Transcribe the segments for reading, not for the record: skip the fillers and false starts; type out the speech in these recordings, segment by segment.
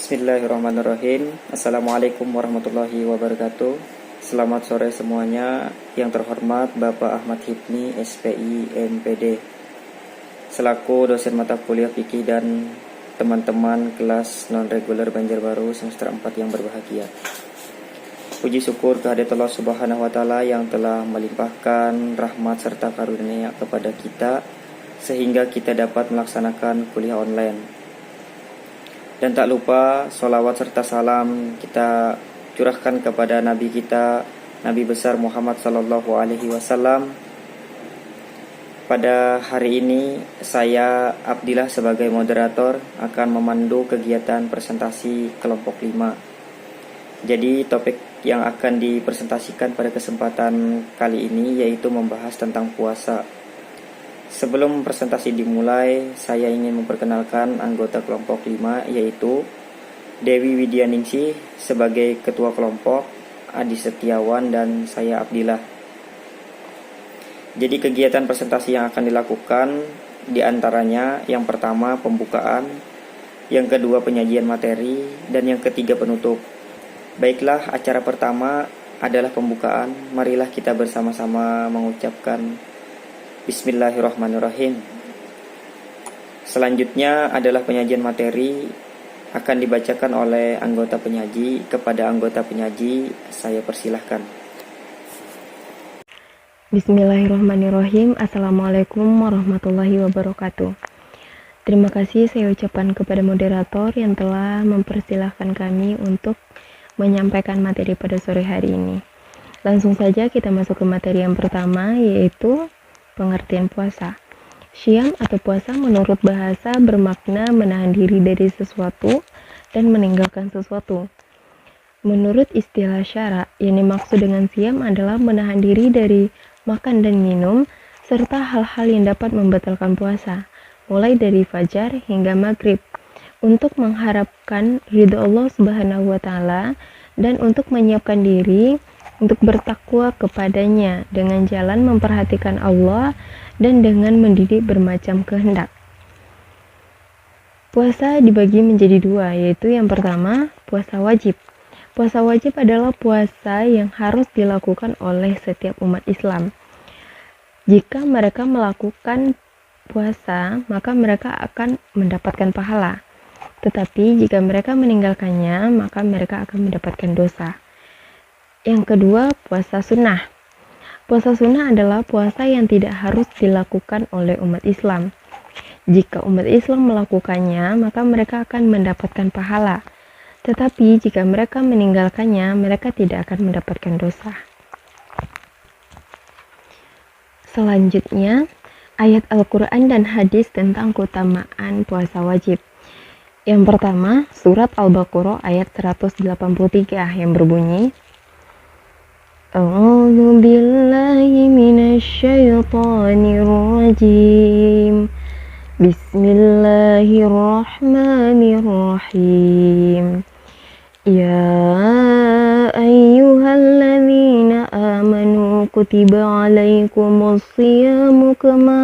Bismillahirrahmanirrahim. Assalamualaikum warahmatullahi wabarakatuh. Selamat sore semuanya. Yang terhormat Bapak Ahmad Hipni, SPI, MPD, selaku dosen mata kuliah fikih dan teman-teman kelas non-reguler Banjarbaru semester 4 yang berbahagia. Puji syukur kehadirat Allah Subhanahu wa Ta'ala yang telah melimpahkan rahmat serta karunia kepada kita sehingga kita dapat melaksanakan kuliah online. Dan tak lupa sholawat serta salam kita curahkan kepada Nabi kita, Nabi besar Muhammad Sallallahu Alaihi Wasallam. Pada hari ini saya Abdillah sebagai moderator akan memandu kegiatan presentasi kelompok 5. Jadi topik yang akan dipresentasikan pada kesempatan kali ini yaitu membahas tentang puasa. Sebelum presentasi dimulai, saya ingin memperkenalkan anggota kelompok 5 yaitu Dewi Widyaningsih sebagai ketua kelompok, Adi Setiawan, dan saya Abdillah. Jadi kegiatan presentasi yang akan dilakukan diantaranya yang pertama pembukaan, yang kedua penyajian materi, dan yang ketiga penutup. Baiklah, acara pertama adalah pembukaan. Marilah kita bersama-sama mengucapkan Bismillahirrahmanirrahim. Selanjutnya adalah penyajian materi, akan dibacakan oleh anggota penyaji. Kepada anggota penyaji, saya persilahkan. Bismillahirrahmanirrahim. Assalamualaikum warahmatullahi wabarakatuh. Terima kasih saya ucapkan kepada moderator yang telah mempersilahkan kami untuk menyampaikan materi pada sore hari ini. Langsung saja kita masuk ke materi yang pertama, yaitu pengertian puasa. Syam atau puasa menurut bahasa bermakna menahan diri dari sesuatu dan meninggalkan sesuatu. Menurut istilah syara, yang dimaksud dengan syam adalah menahan diri dari makan dan minum serta hal-hal yang dapat membatalkan puasa, mulai dari fajar hingga maghrib, untuk mengharapkan ridho Allah Subhanahu wa Ta'ala dan untuk menyiapkan diri untuk bertakwa kepadanya dengan jalan memperhatikan Allah dan dengan mendidik bermacam kehendak. Puasa dibagi menjadi dua, yaitu yang pertama, puasa wajib. Puasa wajib adalah puasa yang harus dilakukan oleh setiap umat Islam. Jika mereka melakukan puasa, maka mereka akan mendapatkan pahala. Tetapi jika mereka meninggalkannya, maka mereka akan mendapatkan dosa. Yang kedua, puasa sunnah. Puasa sunnah adalah puasa yang tidak harus dilakukan oleh umat Islam. Jika umat Islam melakukannya, maka mereka akan mendapatkan pahala. Tetapi jika mereka meninggalkannya, mereka tidak akan mendapatkan dosa. Selanjutnya, ayat Al-Quran dan hadis tentang keutamaan puasa wajib. Yang pertama, surat Al-Baqarah ayat 183 yang berbunyi, A'udzu billahi minasyaitonir rajim. Bismillahirrahmanirrahim. Ya ayyuhalladzina amanu kutiba alaikumus shiyamu kama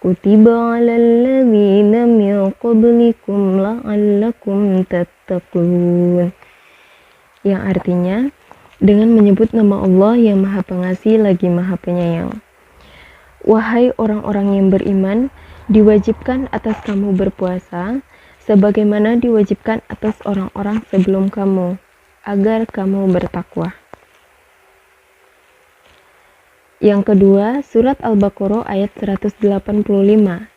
kutiba alal ladzina min qablikum la'allakum tattaqun. Yang artinya, dengan menyebut nama Allah yang Maha Pengasih lagi Maha Penyayang. Wahai orang-orang yang beriman, diwajibkan atas kamu berpuasa, sebagaimana diwajibkan atas orang-orang sebelum kamu, agar kamu bertakwa. Yang kedua, surat Al-Baqarah ayat 185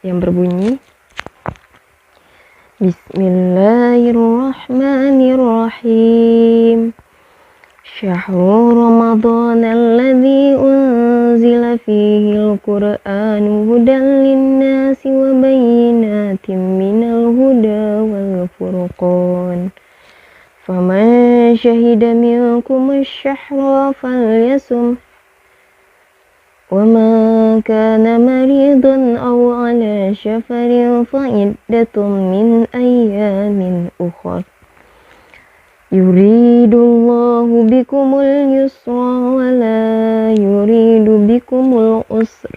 yang berbunyi, Bismillahirrahmanirrahim. Syahrul Ramadan alladzi unzila fihi al-Qur'anu hudan lin-nasi wa bayyinatin minal huda wal furqan. Faman syahida minkum asy-syahra falyasum wa man kana maridan aw ala safarin fa iddatun min ayyamin ukhra. Yuridullahu bikumul yusra wa la yuridu bikumul usra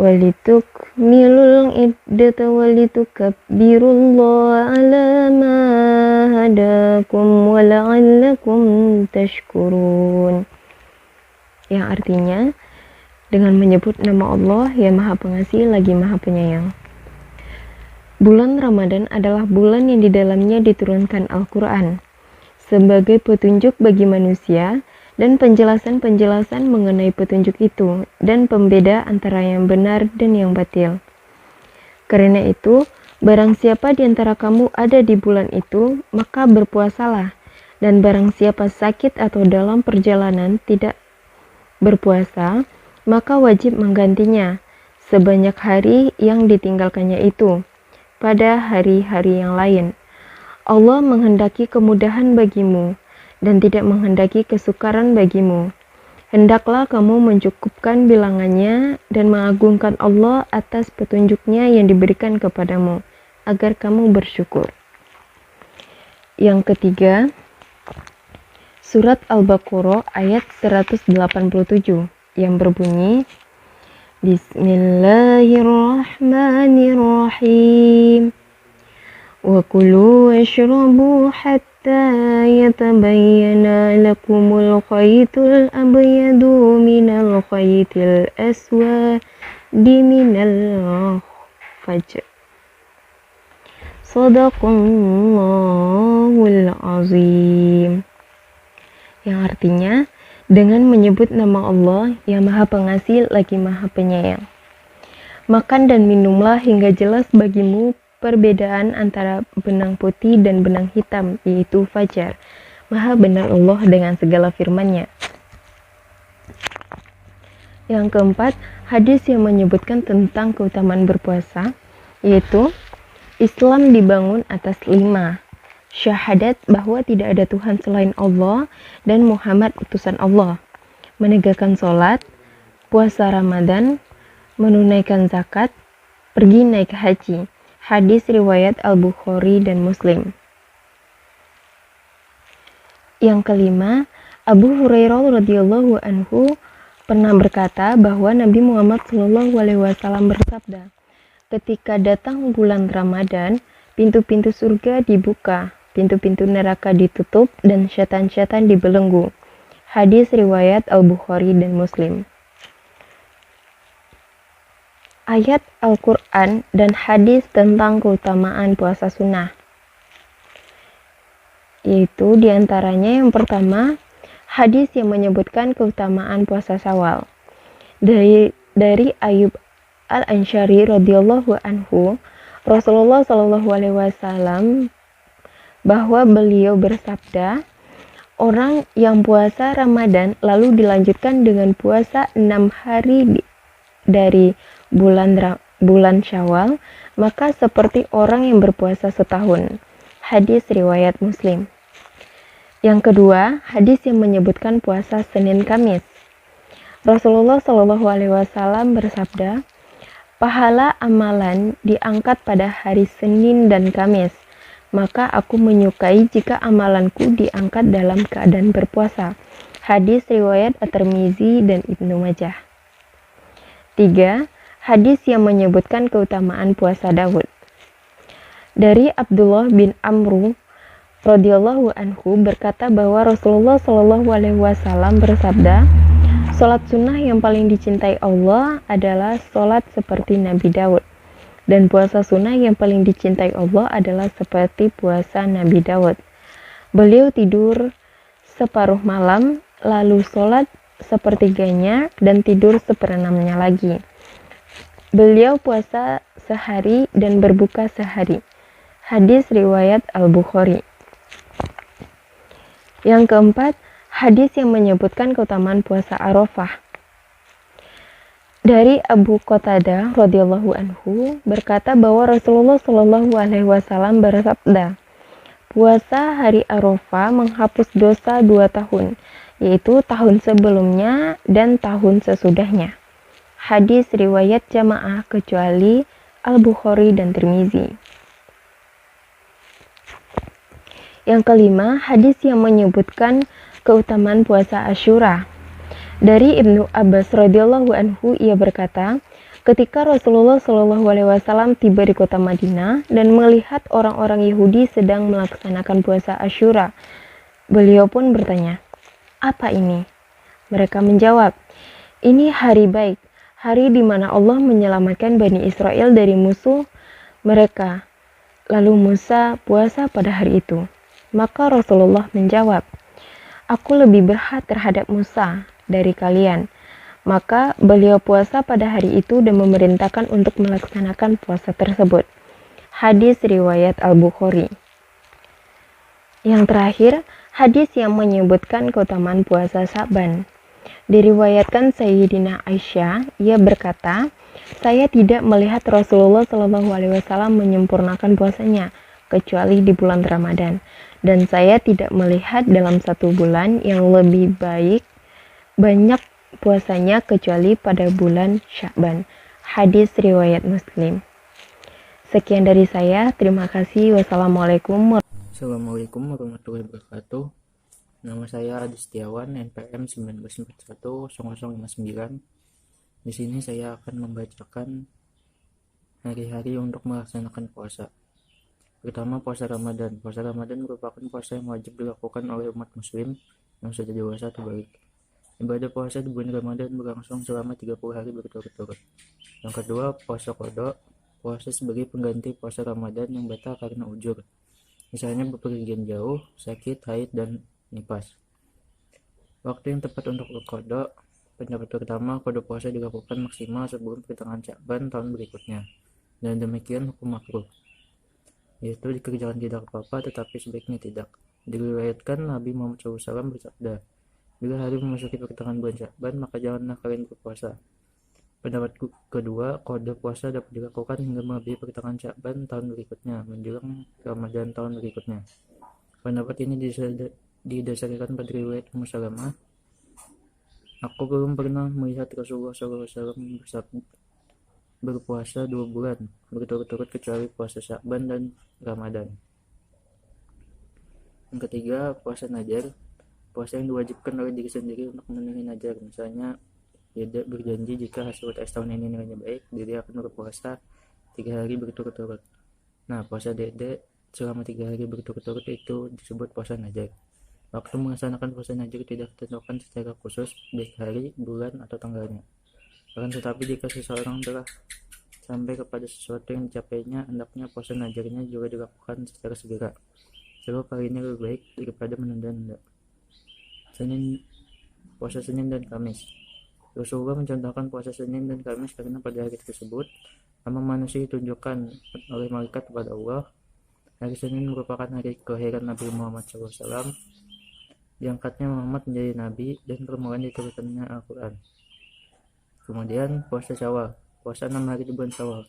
walitukmilul iddata walitukabbirullaha ala ma hadakum wa la'allakum tashkurun. Yang artinya, dengan menyebut nama Allah yang Maha Pengasih lagi Maha Penyayang. Bulan Ramadan adalah bulan yang di dalamnya diturunkan Al-Quran sebagai petunjuk bagi manusia dan penjelasan-penjelasan mengenai petunjuk itu dan pembeda antara yang benar dan yang batil. Karena itu, barang siapa di antara kamu ada di bulan itu, maka berpuasalah, dan barang siapa sakit atau dalam perjalanan tidak berpuasa, maka wajib menggantinya sebanyak hari yang ditinggalkannya itu pada hari-hari yang lain. Allah menghendaki kemudahan bagimu dan tidak menghendaki kesukaran bagimu. Hendaklah kamu mencukupkan bilangannya dan mengagungkan Allah atas petunjuknya yang diberikan kepadamu, agar kamu bersyukur. Yang ketiga, Surat Al-Baqarah ayat 187 yang berbunyi, Bismillahirrahmanirrahim. Wa kulu washrabu hatta yatabayyana lakumul khaytul abyadu minal khaytil aswadi minal fajr. Shadaqallahul azim. Yang artinya, dengan menyebut nama Allah yang Maha Pengasih lagi Maha Penyayang. Makan dan minumlah hingga jelas bagimu perbedaan antara benang putih dan benang hitam, yaitu fajar. Maha benar Allah dengan segala firman-Nya. Yang keempat, hadis yang menyebutkan tentang keutamaan berpuasa, yaitu Islam dibangun atas 5. Syahadat bahwa tidak ada Tuhan selain Allah dan Muhammad utusan Allah, menegakkan sholat, puasa Ramadan, menunaikan zakat, pergi naik haji. Hadis riwayat Al-Bukhari dan Muslim. Yang kelima, Abu Hurairah radhiyallahu anhu pernah berkata bahwa Nabi Muhammad SAW bersabda, ketika datang bulan Ramadan, pintu-pintu surga dibuka, pintu-pintu neraka ditutup, dan syaitan-syaitan dibelenggu. Hadis riwayat Al-Bukhari dan Muslim. Ayat Al-Quran dan hadis tentang keutamaan puasa sunnah, yaitu diantaranya yang pertama, hadis yang menyebutkan keutamaan puasa Syawal. Dari Ayub Al-Ansyari radhiyallahu anhu, Rasulullah SAW bahwa beliau bersabda, orang yang puasa Ramadan lalu dilanjutkan dengan puasa 6 hari dari bulan Syawal, maka seperti orang yang berpuasa setahun. Hadis riwayat Muslim. Yang kedua, hadis yang menyebutkan puasa Senin Kamis. Rasulullah SAW bersabda, pahala amalan diangkat pada hari Senin dan Kamis. Maka aku menyukai jika amalanku diangkat dalam keadaan berpuasa. Hadis riwayat At-Tirmizi dan Ibnu Majah. 3. Hadis yang menyebutkan keutamaan puasa Daud. Dari Abdullah bin Amru radhiyallahu anhu berkata bahwa Rasulullah SAW bersabda, salat sunnah yang paling dicintai Allah adalah salat seperti Nabi Daud. Dan puasa sunnah yang paling dicintai Allah adalah seperti puasa Nabi Daud. Beliau tidur separuh malam, lalu sholat sepertiganya, dan tidur seperenamnya lagi. Beliau puasa sehari dan berbuka sehari. Hadis riwayat Al-Bukhari. Yang keempat, hadis yang menyebutkan keutamaan puasa Arafah. Dari Abu Qatadah radhiyallahu anhu berkata bahwa Rasulullah SAW bersabda, puasa hari Arafah menghapus dosa 2 tahun, yaitu tahun sebelumnya dan tahun sesudahnya. Hadis riwayat jamaah kecuali Al-Bukhari dan Tirmizi. Yang kelima, hadis yang menyebutkan keutamaan puasa Asyura. Dari Ibnu Abbas radhiyallahu anhu ia berkata, Ketika Rasulullah Shallallahu Alaihi Wasallam tiba di kota Madinah dan melihat orang-orang Yahudi sedang melaksanakan puasa Asyura, beliau pun bertanya, "Apa ini?" Mereka menjawab, "Ini hari baik, hari di mana Allah menyelamatkan Bani Israel dari musuh mereka. Lalu Musa puasa pada hari itu." Maka Rasulullah menjawab, "Aku lebih berhak terhadap Musa dari kalian." Maka beliau puasa pada hari itu dan memerintahkan untuk melaksanakan puasa tersebut. Hadis riwayat Al-Bukhari. Yang terakhir, hadis yang menyebutkan keutamaan puasa Sya'ban. Diriwayatkan Sayyidina Aisyah, ia berkata, "Saya tidak melihat Rasulullah Shallallahu Alaihi Wasallam menyempurnakan puasanya kecuali di bulan Ramadan, dan saya tidak melihat dalam satu bulan yang lebih banyak puasanya kecuali pada bulan Sya'ban." Hadis riwayat Muslim. Sekian dari saya, terima kasih. Wassalamualaikum warahmatullahi wabarakatuh. Nama saya Adi Setiawan, NPM 19410059. Di sini saya akan membacakan hari-hari untuk melaksanakan puasa. Pertama, puasa Ramadan. Puasa Ramadan merupakan puasa yang wajib dilakukan oleh umat muslim yang sudah dewasa atau balik. Ibadah puasa di bulan Ramadan berlangsung selama 30 hari berturut-turut. Yang kedua, puasa qada. Puasa sebagai pengganti puasa Ramadan yang batal karena ujur. Misalnya bepergian jauh, sakit, haid, dan nifas. Waktu yang tepat untuk qada. Pendapat pertama, qada puasa dilakukan maksimal sebelum pertengahan Sya'ban tahun berikutnya. Dan demikian hukum makruh, yaitu dikerjakan tidak apa-apa tetapi sebaiknya tidak. Diriwayatkan Nabi Muhammad SAW bersabda, "Bila hari memasuki pertengahan bulan Sya'ban, maka janganlah kalian berpuasa." Pendapat kedua, qada puasa dapat dilakukan hingga melebihi pertengahan Sya'ban tahun berikutnya, menjelang Ramadan tahun berikutnya. Pendapat ini didasarkan pada riwayat Ummu Salamah, "Aku belum pernah melihat Rasulullah SAW berpuasa 2 bulan berturut-turut kecuali puasa Sya'ban dan Ramadan." Yang ketiga, puasa nadar. Puasa yang diwajibkan oleh diri sendiri untuk memenuhi nadar. Misalnya, dia berjanji jika hasil tes tahun ini nilainya baik, dia akan berpuasa 3 hari berturut-turut. Nah, puasa dede selama 3 hari berturut-turut itu disebut puasa nadar. Waktu melaksanakan puasa nadar tidak ditentukan secara khusus, baik hari, bulan, atau tanggalnya. Akan tetapi jika seseorang telah sampai kepada sesuatu yang dicapainya, hendaknya puasa nadarnya juga dilakukan secara segera. Sebab hal ini lebih baik daripada menunda-nunda. Puasa Senin dan Kamis. Rasulullah mencontohkan puasa Senin dan Kamis karena pada hari tersebut nama manusia ditunjukkan oleh malaikat kepada Allah. Hari Senin merupakan hari kelahiran Nabi Muhammad SAW. Diangkatnya Muhammad menjadi nabi dan permulaan diturunkannya Al-Quran. Kemudian puasa Syawal. Puasa 6 hari di bulan Syawal.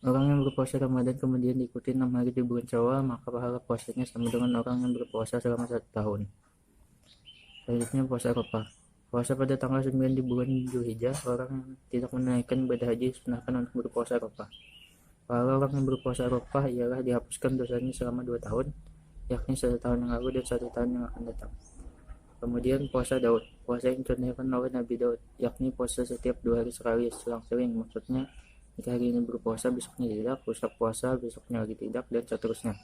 Orang yang berpuasa Ramadan kemudian diikuti 6 hari di bulan Syawal, maka pahala puasanya sama dengan orang yang berpuasa selama 1 tahun. Selanjutnya puasa Arafah. Puasa pada tanggal 9 di bulan Dzulhijjah, orang yang tidak menunaikan ibadah haji disunahkan untuk berpuasa Arafah. Pahala orang yang berpuasa Arafah ialah dihapuskan dosanya selama 2 tahun, yakni 1 tahun yang lalu dan 1 tahun yang akan datang. Kemudian puasa Daud. Puasa yang dicontohkan oleh Nabi Daud, yakni puasa setiap 2 hari sekali selang-seling. Maksudnya, jika hari ini berpuasa, besoknya tidak, besok puasa, besoknya lagi tidak, dan seterusnya.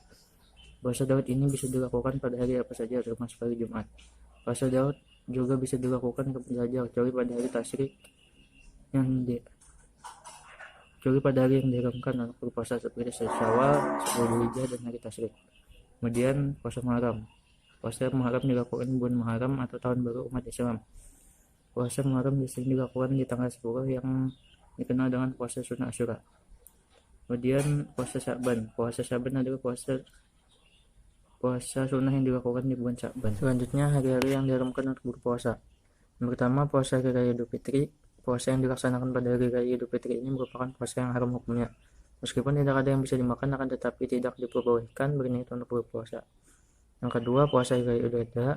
Puasa Daud ini bisa dilakukan pada hari apa saja, termasuk hari Jumat. Puasa Daud juga bisa dilakukan kapan saja, kecuali pada hari tasyrik kecuali pada hari yang diharamkan untuk berpuasa seperti Syawal, 10 Dzulhijjah, dan hari tasyrik. Kemudian puasa Muharram. Puasa Muharram dilakukan bulan Muharram atau tahun baru umat Islam. Puasa Muharram sering dilakukan di tanggal 10 yang dikenal dengan puasa sunnah Asyura. Kemudian puasa Sya'ban. Puasa Sya'ban adalah puasa sunnah yang dilakukan di bulan Sya'ban. Selanjutnya, hari-hari yang diharamkan untuk berpuasa. Yang pertama, puasa Hari Raya Idul Fitri. Puasa yang dilaksanakan pada Hari Raya Idul Fitri ini merupakan puasa yang haram hukumnya. Meskipun tidak ada yang bisa dimakan, akan tetapi tidak diperbolehkan berniat untuk berpuasa. Yang kedua, puasa Hari Raya Idul Adha.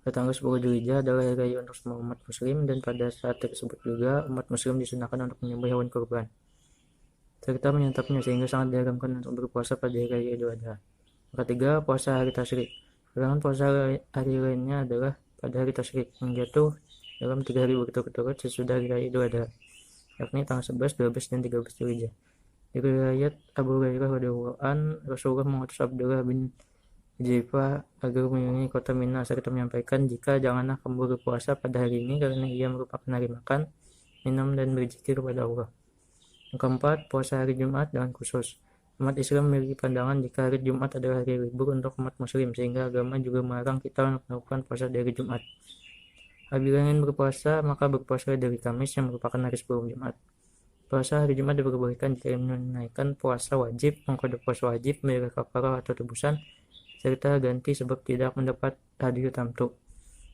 Pada tanggal 10 Dzulhijjah adalah hari raya untuk semua umat muslim, dan pada saat tersebut juga umat muslim disunahkan untuk menyembelih hewan kurban serta menyantapnya, sehingga sangat diharamkan untuk berpuasa pada Hari Raya Idul Adha. Yang ketiga, puasa hari tasyrik. Larangan puasa hari lainnya adalah pada hari tasyrik yang jatuh dalam 3 hari berturut-turut sesudah Hari Raya Idul Adha. yakni tanggal 11, 12, dan 13 Dzulhijjah. Dari riwayat Abu Hurairah radhiyallahu an, Rasulullah mengutus Abdullah bin Hudzaifah agar mengunjungi kota Mina serta menyampaikan, jika janganlah kamu berpuasa pada hari ini karena ia merupakan hari makan, minum, dan berzikir kepada Allah. Yang keempat, puasa hari Jumat dengan khusus. Umat Islam memiliki pandangan jika hari Jumat adalah hari libur untuk umat muslim, sehingga agama juga melarang kita untuk melakukan puasa di hari Jumat. Apabila ingin berpuasa, maka berpuasa dari Kamis yang merupakan hari sebelum Jumat. Puasa hari Jumat diperbolehkan jika menunaikan puasa wajib, mengkodok puasa wajib, membayar kafarah atau tebusan, serta ganti sebab tidak mendapat hadiah tamtu.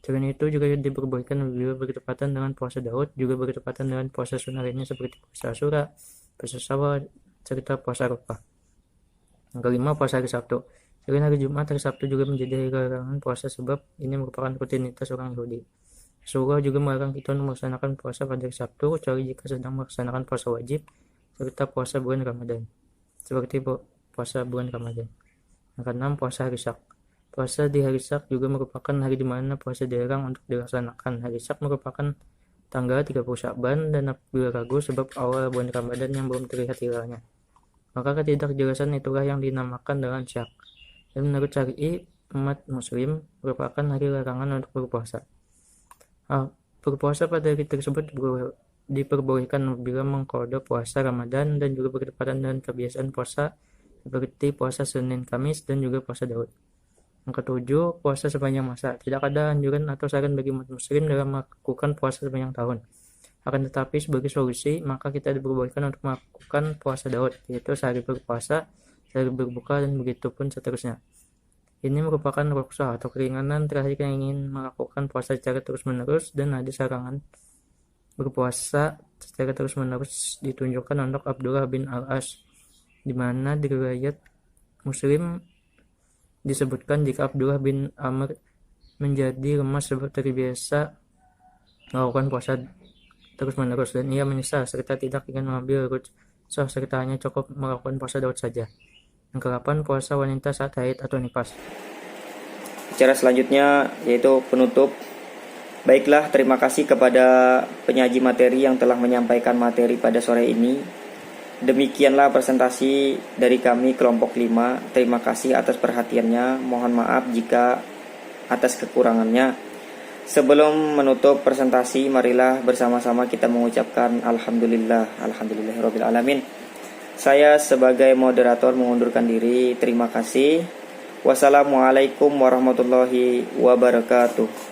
Selain itu juga diperbolehkan apabila bertepatan dengan puasa Daud, juga bertepatan dengan puasa sunnah lainnya seperti puasa Asyura, puasa Syawal, serta puasa Arafah. Yang kelima, puasa hari Sabtu. Selain hari Jumat, hari Sabtu juga menjadi hari larangan puasa sebab ini merupakan rutinitas orang Yahudi. Rasulullah juga melarang kita untuk melaksanakan puasa pada hari Sabtu kecuali jika sedang melaksanakan puasa wajib serta puasa bulan Ramadan, seperti puasa bulan Ramadan. Yang keenam, puasa hari Syak. Puasa di hari Syak juga merupakan hari di mana puasa dilarang untuk dilaksanakan. Hari Syak merupakan tanggal 30 Sya'ban dan apabila ragu sebab awal bulan Ramadan yang belum terlihat hilalnya, maka ketidakjelasan itulah yang dinamakan dengan Syak. Dan menurut syar'i umat muslim merupakan hari larangan untuk berpuasa. Berpuasa pada hari tersebut diperbolehkan apabila mengqadha puasa Ramadan dan juga bertepatan dengan kebiasaan puasa seperti puasa Senin, Kamis, dan juga puasa Daud. Yang ketujuh, puasa sepanjang masa. Tidak ada anjuran atau saran bagi umat muslim dalam melakukan puasa sepanjang tahun. Akan tetapi sebagai solusi, maka kita diperbolehkan untuk melakukan puasa Daud, yaitu sehari berpuasa, sehari berbuka, dan begitu pun seterusnya. Ini merupakan rukhsah atau keringanan terakhir yang ingin melakukan puasa secara terus-menerus, dan ada sarangan berpuasa secara terus-menerus ditunjukkan untuk Abdullah bin Al-As, di mana di riwayat Muslim disebutkan jika Abdullah bin Amr menjadi lemas sebab terbiasa melakukan puasa terus-menerus dan ia menyesal serta tidak ingin mengambil rukhsah serta hanya cukup melakukan puasa Daud saja. Yang ke-8, puasa wanita saat haid atau nifas. Bicara selanjutnya yaitu penutup. Baiklah, terima kasih kepada penyaji materi yang telah menyampaikan materi pada sore ini. Demikianlah presentasi dari kami kelompok 5. Terima kasih atas perhatiannya. Mohon maaf jika atas kekurangannya. Sebelum menutup presentasi, marilah bersama-sama kita mengucapkan Alhamdulillahirabbil alamin. Saya sebagai moderator mengundurkan diri. Terima kasih. Wassalamualaikum warahmatullahi wabarakatuh.